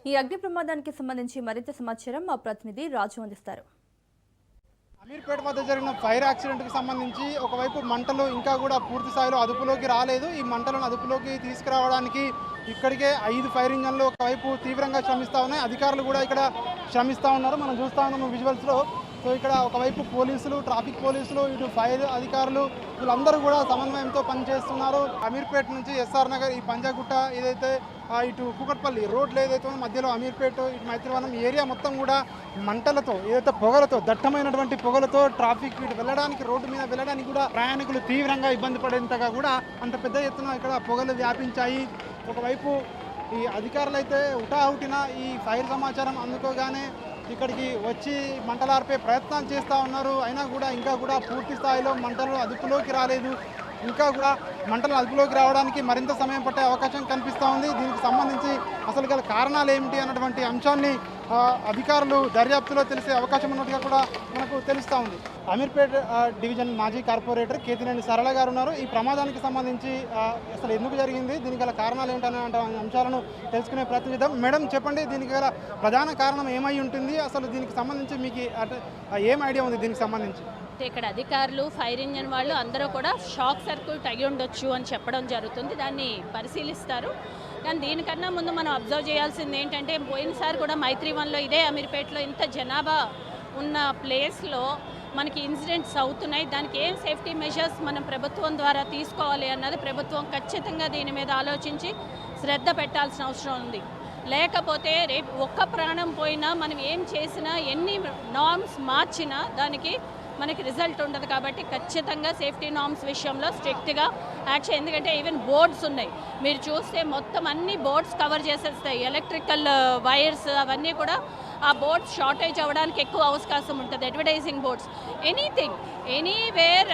ఈ అగ్ని ప్రమాదానికి సంబంధించి మరింత సమాచారం మా ప్రతినిధి రాజు అందిస్తారు. అమీర్పేట వద్ద జరిగిన ఫైర్ యాక్సిడెంట్కి సంబంధించి ఒకవైపు మంటలు ఇంకా కూడా పూర్తి స్థాయిలో అదుపులోకి రాలేదు. ఈ మంటలను అదుపులోకి తీసుకురావడానికి ఇక్కడికే 5 ఫైర్ ఇంజన్లు ఒకవైపు తీవ్రంగా శ్రమిస్తూ ఉన్నాయి. అధికారులు కూడా ఇక్కడ శ్రమిస్తూ ఉన్నారు. మనం చూస్తూ ఉన్నాము విజువల్స్లో. సో ఇక్కడ ఒకవైపు పోలీసులు, ట్రాఫిక్ పోలీసులు, ఇటు ఫైర్ అధికారులు వీళ్ళందరూ కూడా సమన్వయంతో పనిచేస్తున్నారు. అమీర్పేట నుంచి ఎస్ఆర్ నగర్, ఈ పంజాగుట్ట ఏదైతే ఇటు కూకట్పల్లి రోడ్లు ఏదైతే మధ్యలో అమీర్పేట, ఇటు మైత్రివనం ఏరియా మొత్తం కూడా మంటలతో, ఏదైతే పొగలతో, దట్టమైనటువంటి పొగలతో ట్రాఫిక్ ఇటు వెళ్ళడానికి, రోడ్డు మీద వెళ్ళడానికి కూడా ప్రయాణికులు తీవ్రంగా ఇబ్బంది పడేంతగా కూడా అంత పెద్ద ఎత్తున ఇక్కడ పొగలు వ్యాపించాయి. ఒకవైపు ఈ అధికారులు అయితే హుటాహుటిన ఈ ఫైర్ సమాచారం అందుకోగానే ఇక్కడికి వచ్చి మంటలార్పే ప్రయత్నాలు చేస్తూ ఉన్నారు. అయినా కూడా ఇంకా కూడా పూర్తి స్థాయిలో మంటలు అదుపులోకి రాలేదు. ఇంకా కూడా మంటలు అదుపులోకి రావడానికి మరింత సమయం పట్టే అవకాశం కనిపిస్తూ ఉంది. దీనికి సంబంధించి అసలు గల కారణాలు ఏమిటి అన్నటువంటి అంశాన్ని అధికారులు దర్యాప్తులో తెలిసే అవకాశం ఉన్నట్టుగా కూడా మనకు తెలుస్తూ ఉంది. అమీర్పేట డివిజన్ మాజీ కార్పొరేటర్ కేతినేని సరళ గారు ఉన్నారు. ఈ ప్రమాదానికి సంబంధించి అసలు ఎందుకు జరిగింది, దీనికి గల కారణాలు ఏంటనే అంశాలను తెలుసుకునే ప్రయత్నం చేద్దాం. మేడం చెప్పండి, దీనికి గల ప్రధాన కారణం ఏమై ఉంటుంది, అసలు దీనికి సంబంధించి మీకు ఏం ఐడియా ఉంది దీనికి సంబంధించి? ఇక్కడ అధికారులు, ఫైర్ ఇంజన్ వాళ్ళు అందరూ కూడా షాక్ సర్క్యూట్ అయ్యి ఉండొచ్చు అని చెప్పడం జరుగుతుంది. దాన్ని పరిశీలిస్తారు. కానీ దీనికన్నా ముందు మనం అబ్జర్వ్ చేయాల్సింది ఏంటంటే, పోయినసారి కూడా మైత్రివన్లో ఇదే అమీర్పేటలో ఇంత జనాభా ఉన్న ప్లేస్లో మనకి ఇన్సిడెంట్స్ అవుతున్నాయి. దానికి ఏం సేఫ్టీ మెజర్స్ మనం ప్రభుత్వం ద్వారా తీసుకోవాలి అన్నది ప్రభుత్వం ఖచ్చితంగా దీని మీద ఆలోచించి శ్రద్ధ పెట్టాల్సిన అవసరం ఉంది. లేకపోతే రేపు ఒక్క ప్రాణం పోయినా మనం ఏం చేసినా, ఎన్ని నార్మ్స్ మార్చినా దానికి మనకి రిజల్ట్ ఉండదు. కాబట్టి ఖచ్చితంగా సేఫ్టీ నార్మ్స్ విషయంలో స్ట్రిక్ట్గా యాక్షన్. ఎందుకంటే ఈవెన్ బోర్డ్స్ ఉన్నాయి, మీరు చూస్తే మొత్తం అన్ని బోర్డ్స్ కవర్ చేసేస్తాయి. ఎలక్ట్రికల్ వైర్స్ అవన్నీ కూడా ఆ బోర్డ్స్ షార్టేజ్ అవ్వడానికి ఎక్కువ అవకాశం ఉంటుంది. Advertising boards, anything, anywhere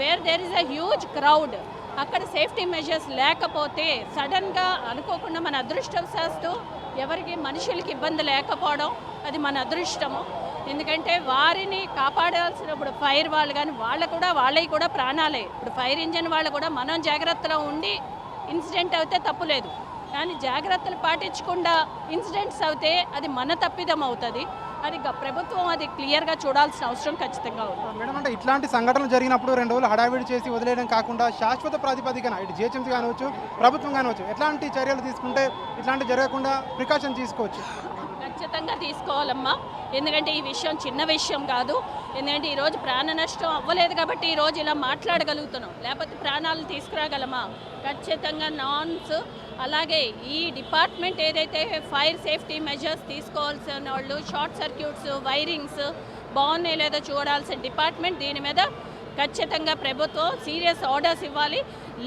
where there is a huge crowd, అక్కడ సేఫ్టీ మెజర్స్ లేకపోతే సడన్గా అనుకోకుండా మన అదృష్టవశాత్తు ఎవరికి మనుషులకి ఇబ్బంది లేకపోవడం అది మన అదృష్టము. ఎందుకంటే వారిని కాపాడాల్సినప్పుడు ఫైర్ వాళ్ళు కానీ వాళ్ళవి కూడా ప్రాణాలే. ఇప్పుడు ఫైర్ ఇంజన్ వాళ్ళు కూడా మనం జాగ్రత్తలో ఉండి ఇన్సిడెంట్ అవుతే తప్పులేదు, కానీ జాగ్రత్తలు పాటించకుండా ఇన్సిడెంట్స్ అవుతే అది మన తప్పిదం అవుతుంది. అది ప్రభుత్వం అది క్లియర్గా చూడాల్సిన అవసరం ఖచ్చితంగా ఉంది. మేడం, అంటే ఇట్లాంటి సంఘటనలు జరిగినప్పుడు 2 రోజులు హడావిడి చేసి వదిలేయడం కాకుండా శాశ్వత ప్రాతిపదికన ఇటు జిహెచ్ఎంసీ కానివచ్చు, ప్రభుత్వం కానివచ్చు, ఎట్లాంటి చర్యలు తీసుకుంటే ఇట్లాంటి జరగకుండా ప్రికాషన్ తీసుకోవచ్చు? ఖచ్చితంగా తీసుకోవాలమ్మా. ఎందుకంటే ఈ విషయం చిన్న విషయం కాదు. ఎందుకంటే ఈరోజు ప్రాణ నష్టం అవ్వలేదు కాబట్టి ఈరోజు ఇలా మాట్లాడగలుగుతున్నాం, లేకపోతే ప్రాణాలు తీసుకురాగలమా? ఖచ్చితంగా నార్మ్స్, అలాగే ఈ డిపార్ట్మెంట్ ఏదైతే ఫైర్ సేఫ్టీ మెజర్స్ తీసుకోవాల్సిన వాళ్ళు, షార్ట్ సర్క్యూట్స్, వైరింగ్స్ బాగున్నాయి లేదో చూడాల్సిన డిపార్ట్మెంట్, దీని మీద ఖచ్చితంగా ప్రభుత్వం సీరియస్ ఆర్డర్స్ ఇవ్వాలి.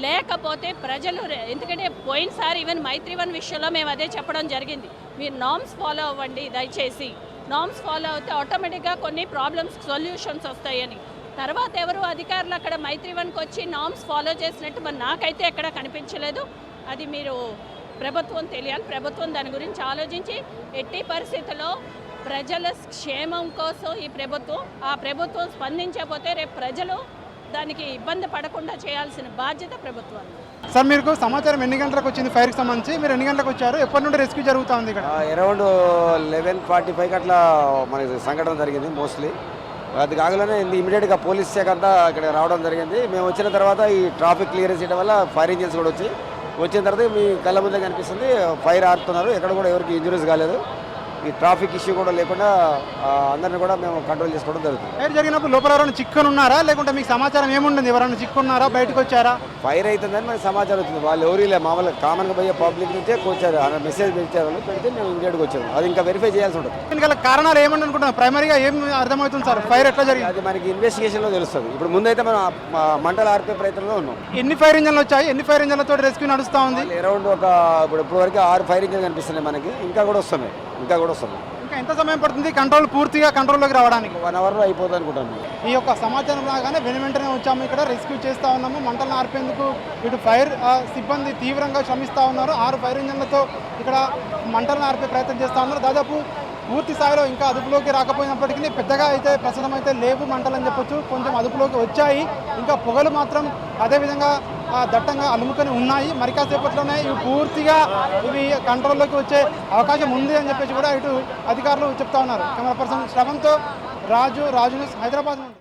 లేకపోతే ప్రజలు, ఎందుకంటే పోయినసారి ఈవెన్ మైత్రివన్ విషయంలో మేము అదే చెప్పడం జరిగింది, మీరు నార్మ్స్ ఫాలో అవ్వండి దయచేసి. నార్మ్స్ ఫాలో అవుతే ఆటోమేటిక్గా కొన్ని ప్రాబ్లమ్స్ సొల్యూషన్స్ వస్తాయని. తర్వాత ఎవరు అధికారులు అక్కడ మైత్రివన్కి వచ్చి నార్మ్స్ ఫాలో చేసినట్టు మరి నాకైతే ఎక్కడ కనిపించలేదు. అది మీరు ప్రభుత్వం తెలియాలి. ప్రభుత్వం దాని గురించి ఆలోచించి ఎట్టి పరిస్థితుల్లో ప్రజల క్షేమం కోసం ఈ ప్రభుత్వం స్పందించకపోతే రేపు ప్రజలు దానికి ఇబ్బంది పడకుండా చేయాల్సిన బాధ్యత ప్రభుత్వం. సార్, మీకు సమాచారం ఎన్ని గంటలకు వచ్చింది ఫైర్కి సంబంధించి? మీరు ఎన్ని గంటలకు వచ్చారు? ఎప్పటి నుండి రెస్క్యూ జరుగుతూ ఉంది ఇక్కడ? అరౌండ్ 11:45 అట్లా మనకి సంఘటన జరిగింది మోస్ట్లీ. అది కాగలనే ఇమీడియట్గా పోలీస్ శాఖ అంతా ఇక్కడ రావడం జరిగింది. మేము వచ్చిన తర్వాత ఈ ట్రాఫిక్ క్లియరెన్స్ చేయడం వల్ల ఫైర్ ఇంజిన్స్ కూడా వచ్చిన తర్వాత మీ కళ్ళ ముందే కనిపిస్తుంది ఫైర్ ఆడుతున్నారు. ఎక్కడ కూడా ఎవరికి ఇంజురీస్ కాలేదు. ఈ ట్రాఫిక్ ఇష్యూ కూడా లేకుండా అందరిని కూడా మేము కంట్రోల్ చేసుకోవడం జరుగుతుంది. ఫైర్ జరిగినప్పుడు లోపల ఎవరైనా చిక్కుని ఉన్నారా, లేకుంటే మీకు సమాచారం ఏముంటుంది? ఎవరైనా చిక్కున్నారా, బయటకు వచ్చారా? ఫైర్ అవుతుందని మనకి సమాచారం వచ్చింది. వాళ్ళు ఎవరు లే, మామూలుగా కామన్గా పోయే పబ్లిక్ నుంచే వచ్చారు, మెసేజ్ పెంచారు, పెడితే మేము ఇమీడియట్గా వచ్చాము. అది ఇంకా వెరిఫై చేయాల్సి ఉంటుంది. దీనికి కారణాలు ఏమని అనుకుంటున్నాం? ప్రైమరీగా ఏం అర్థమవుతుంది సార్, ఫైర్ ఎట్లా జరిగింది? అది మనకి ఇన్వెస్టిగేషన్లో తెలుస్తుంది. ఇప్పుడు ముందైతే మనం మంటలు ఆర్పే ప్రయత్నంలో ఉన్నాం. ఎన్ని ఫైర్ ఇంజన్లు వచ్చాయి? ఎన్ని ఫైర్ ఇంజన్లతో రెస్క్యూ నడుస్తూ ఉంది? అరౌండ్ ఇప్పుడు వరకు 6 ఫైర్ ఇంజన్ కనిపిస్తున్నాయి మనకి. ఇంకా కూడా వస్తున్నాయి. ఇంకా ఎంత సమయం పడుతుంది పూర్తిగా కంట్రోల్లోకి రావడానికి? 1 అవర్లో అయిపోతుంది అనుకుంటాను. ఈ యొక్క సమాచారం రాగానే వెంటనే వచ్చాము, ఇక్కడ రెస్క్యూ చేస్తూ ఉన్నాము. మంటలను ఆర్పేందుకు ఇటు ఫైర్ సిబ్బంది తీవ్రంగా శ్రమిస్తూ ఉన్నారు. 6 ఫైర్ ఇంజన్లతో ఇక్కడ మంటలను ఆర్పే ప్రయత్నం చేస్తూ ఉన్నారు. దాదాపు పూర్తి స్థాయిలో ఇంకా అదుపులోకి రాకపోయినప్పటికీ పెద్దగా అయితే ప్రస్తుతం అయితే లేవు మంటలు అని చెప్పొచ్చు. కొంచెం అదుపులోకి వచ్చాయి. ఇంకా పొగలు మాత్రం అదేవిధంగా దట్టంగా అలుముకొని ఉన్నాయి. మరి కాసేపట్లోనే ఇవి పూర్తిగా కంట్రోల్లోకి వచ్చే అవకాశం ఉంది అని చెప్పేసి కూడా ఇటు అధికారులు చెప్తా ఉన్నారు. కెమెరా పర్సన్ శ్రవంతో రాజు న్యూస్ హైదరాబాద్ నుండి.